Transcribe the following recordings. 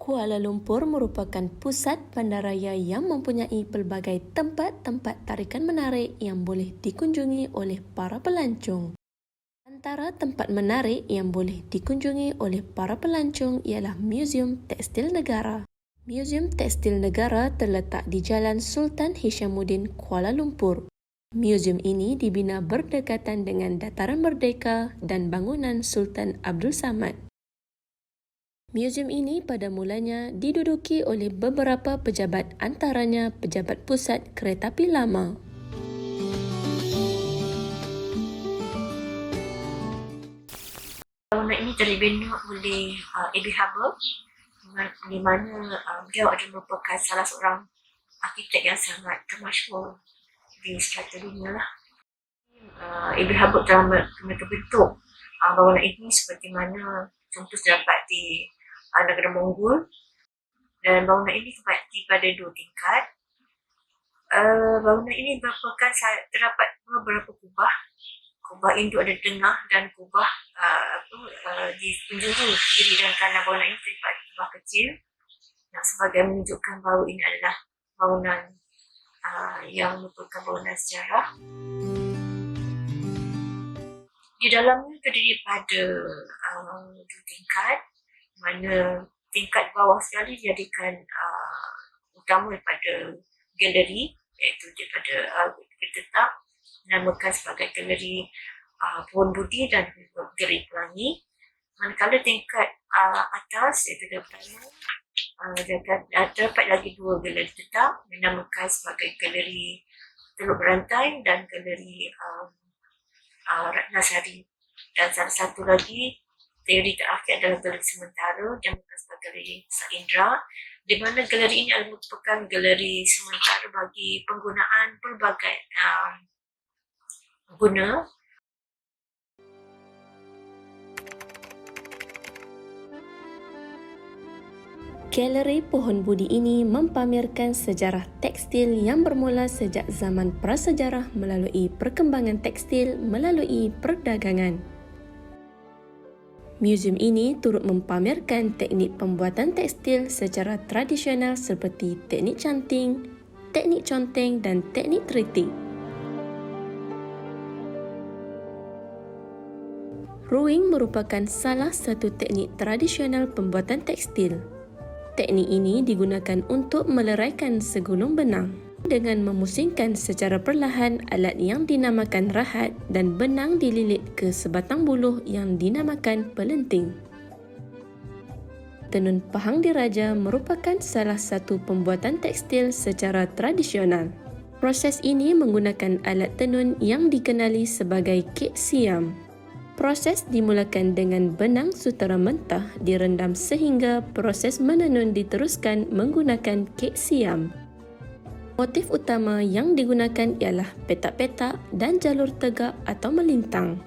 Kuala Lumpur merupakan pusat bandaraya yang mempunyai pelbagai tempat-tempat tarikan menarik yang boleh dikunjungi oleh para pelancong. Antara tempat menarik yang boleh dikunjungi oleh para pelancong ialah Muzium Tekstil Negara. Muzium Tekstil Negara terletak di Jalan Sultan Hishamuddin, Kuala Lumpur. Muzium ini dibina berdekatan dengan Dataran Merdeka dan bangunan Sultan Abdul Samad. Muzium ini pada mulanya diduduki oleh beberapa pejabat, antaranya Pejabat Pusat Keretapi Lama. Bangunan ini telah dibina oleh A.B. Habib, di mana beliau adalah merupakan salah seorang arkitek yang sangat termasyhur di strata dunia lah. A.B. Habib telah membentuk bangunan ini seperti mana contoh terdapat di negara Monggol, dan bangunan ini terbagi pada 2 tingkat. Bangunan ini terdapat beberapa kubah. Kubah induk ada di tengah dan kubah di penjuru kiri dan kanan bangunan ini terdapat kubah kecil yang sebagai menunjukkan bahawa ini adalah bangunan yang merupakan bangunan sejarah. Di dalamnya terdiri pada 2 tingkat, mana tingkat bawah sekali dijadikan utama daripada galeri, iaitu daripada tetap dinamakan sebagai galeri Pohon Budi dan galeri Pelangi. Manakala tingkat atas, iaitu galeri pertama, terdapat lagi 2 galeri tetap dinamakan sebagai galeri Teluk Berantai dan galeri Ratnasari. Dan salah satu lagi galeri terakhir adalah galeri sementara yang dinamakan sebagai galeri Saindra, di mana galeri ini adalah merupakan galeri sementara bagi penggunaan pelbagai guna. Galeri Pohon Budi ini mempamerkan sejarah tekstil yang bermula sejak zaman prasejarah melalui perkembangan tekstil melalui perdagangan. Muzium ini turut mempamerkan teknik pembuatan tekstil secara tradisional seperti teknik canting, teknik conteng dan teknik teritik. Ruing merupakan salah satu teknik tradisional pembuatan tekstil. Teknik ini digunakan untuk meleraikan segulung benang dengan memusingkan secara perlahan alat yang dinamakan rahat dan benang dililit ke sebatang buluh yang dinamakan pelenting. Tenun Pahang Diraja merupakan salah satu pembuatan tekstil secara tradisional. Proses ini menggunakan alat tenun yang dikenali sebagai kek siam. Proses dimulakan dengan benang sutera mentah direndam sehingga proses menenun diteruskan menggunakan kek siam. Motif utama yang digunakan ialah petak-petak dan jalur tegak atau melintang.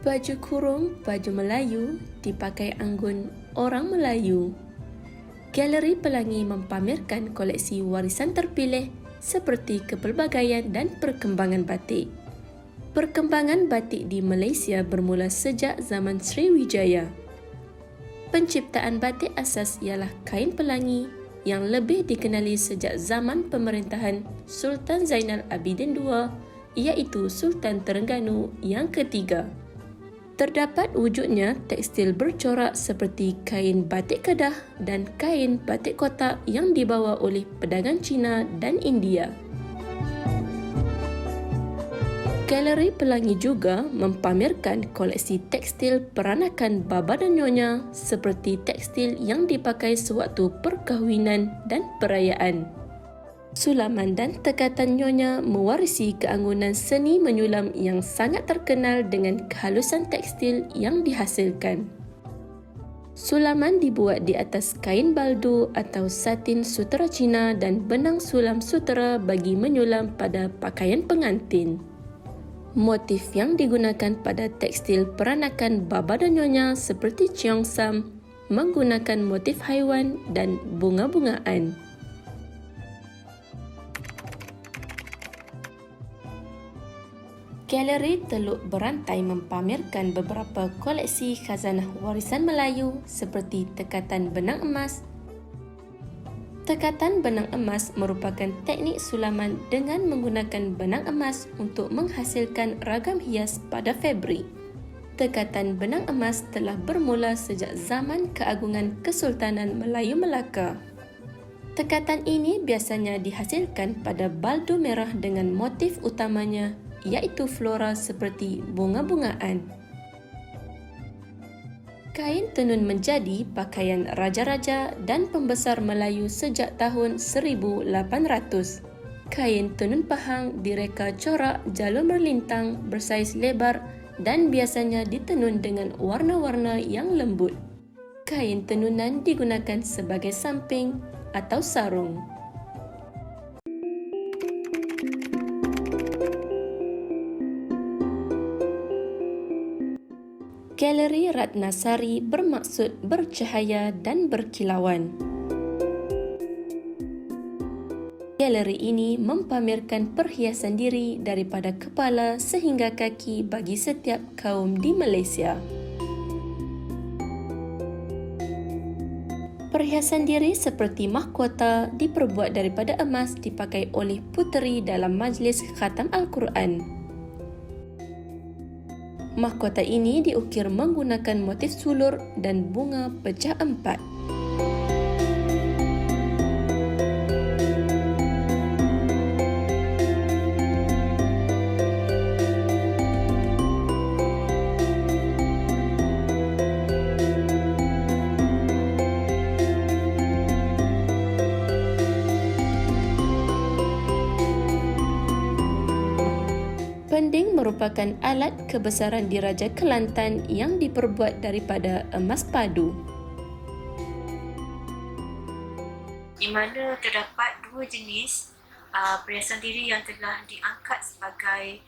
Baju kurung, baju Melayu dipakai anggun orang Melayu. Galeri Pelangi mempamerkan koleksi warisan terpilih seperti kepelbagaian dan perkembangan batik. Perkembangan batik di Malaysia bermula sejak zaman Sriwijaya. Penciptaan batik asas ialah kain pelangi yang lebih dikenali sejak zaman pemerintahan Sultan Zainal Abidin II, iaitu Sultan Terengganu yang ketiga. Terdapat wujudnya tekstil bercorak seperti kain batik Kedah dan kain batik kotak yang dibawa oleh pedagang Cina dan India. Galeri Pelangi juga mempamerkan koleksi tekstil peranakan baba dan nyonya seperti tekstil yang dipakai sewaktu perkahwinan dan perayaan. Sulaman dan tekatan nyonya mewarisi keanggunan seni menyulam yang sangat terkenal dengan kehalusan tekstil yang dihasilkan. Sulaman dibuat di atas kain baldu atau satin sutera Cina dan benang sulam sutera bagi menyulam pada pakaian pengantin. Motif yang digunakan pada tekstil peranakan baba dan nyonya seperti cheongsam menggunakan motif haiwan dan bunga-bungaan. Galeri Teluk Berantai mempamerkan beberapa koleksi khazanah warisan Melayu seperti tekatan benang emas. Tekatan benang emas merupakan teknik sulaman dengan menggunakan benang emas untuk menghasilkan ragam hias pada fabrik. Tekatan benang emas telah bermula sejak zaman keagungan Kesultanan Melayu Melaka. Tekatan ini biasanya dihasilkan pada baldu merah dengan motif utamanya iaitu flora seperti bunga-bungaan. Kain tenun menjadi pakaian raja-raja dan pembesar Melayu sejak tahun 1800. Kain tenun pahang direka corak jalur melintang bersaiz lebar dan biasanya ditenun dengan warna-warna yang lembut. Kain tenunan digunakan sebagai samping atau sarung. Galeri Ratnasari bermaksud bercahaya dan berkilauan. Galeri ini mempamerkan perhiasan diri daripada kepala sehingga kaki bagi setiap kaum di Malaysia. Perhiasan diri seperti mahkota diperbuat daripada emas dipakai oleh puteri dalam majlis khatam Al-Quran. Mahkota ini diukir menggunakan motif sulur dan bunga pecah empat. Pending merupakan alat kebesaran diraja Kelantan yang diperbuat daripada emas padu. Di mana terdapat dua jenis perhiasan diri yang telah diangkat sebagai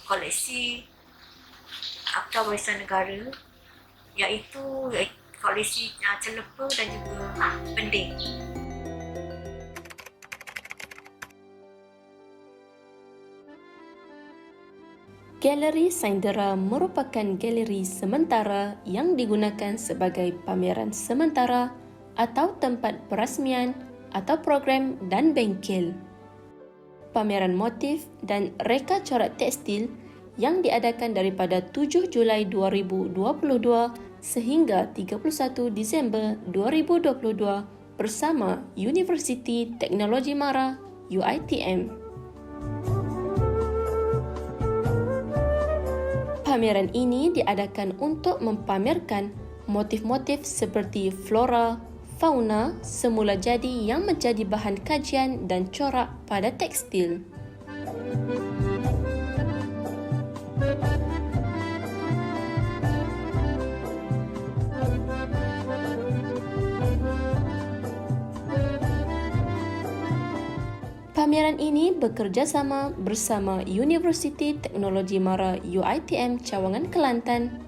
koleksi Akta Warisan Negara, iaitu koleksi celepa dan juga pending. Galeri Saindara merupakan galeri sementara yang digunakan sebagai pameran sementara atau tempat perasmian atau program dan bengkel. Pameran motif dan reka corak tekstil yang diadakan daripada 7 Julai 2022 sehingga 31 Disember 2022 bersama Universiti Teknologi Mara UiTM. Pameran ini diadakan untuk mempamerkan motif-motif seperti flora, fauna semula jadi yang menjadi bahan kajian dan corak pada tekstil. Pameran ini bekerjasama bersama Universiti Teknologi Mara UiTM Cawangan Kelantan,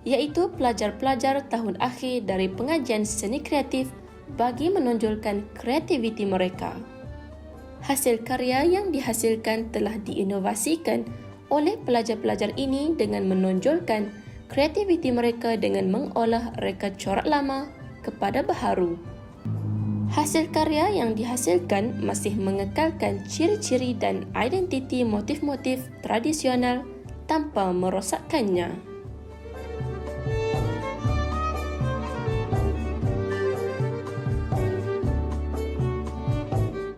iaitu pelajar-pelajar tahun akhir dari pengajian seni kreatif bagi menonjolkan kreativiti mereka. Hasil karya yang dihasilkan telah diinovasikan oleh pelajar-pelajar ini dengan menonjolkan kreativiti mereka dengan mengolah reka corak lama kepada baharu. Hasil karya yang dihasilkan masih mengekalkan ciri-ciri dan identiti motif-motif tradisional tanpa merosakkannya.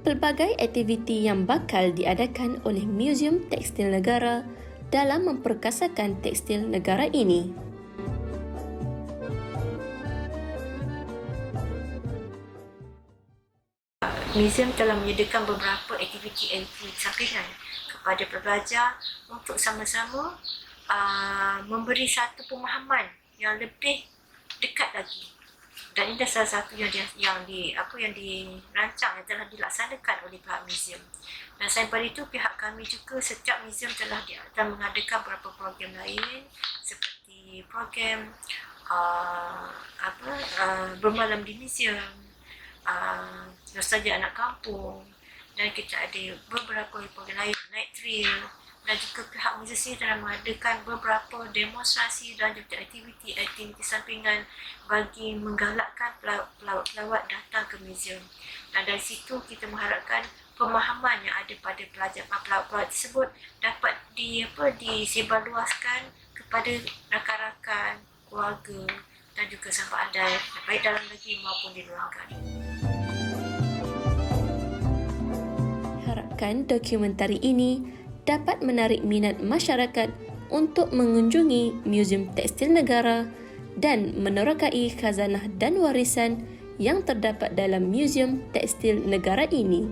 Pelbagai aktiviti yang bakal diadakan oleh Museum Tekstil Negara dalam memperkasakan tekstil negara ini. Museum telah menyediakan beberapa aktiviti sampingan kepada pelajar untuk sama-sama memberi satu pemahaman yang lebih dekat lagi. Dan ini salah satu yang dirancang, yang telah dilaksanakan oleh pihak museum. Dan selain daripada itu, pihak kami juga setiap museum telah mengadakan beberapa program lain seperti program bermalam di museum, nostalgia anak kampung, dan kita ada beberapa program lain, night trail, dan juga pihak museum telah mengadakan beberapa demonstrasi dan juga aktiviti sampingan bagi menggalakkan pelawat datang ke museum. Dan dari situ kita mengharapkan pemahaman yang ada pada pelawat tersebut dapat disebarluaskan kepada rakan-rakan, keluarga dan juga sahabat andai, baik dalam negeri maupun di luar negara. Harapkan dokumentari ini dapat menarik minat masyarakat untuk mengunjungi Muzium Tekstil Negara dan menerokai khazanah dan warisan yang terdapat dalam Muzium Tekstil Negara ini.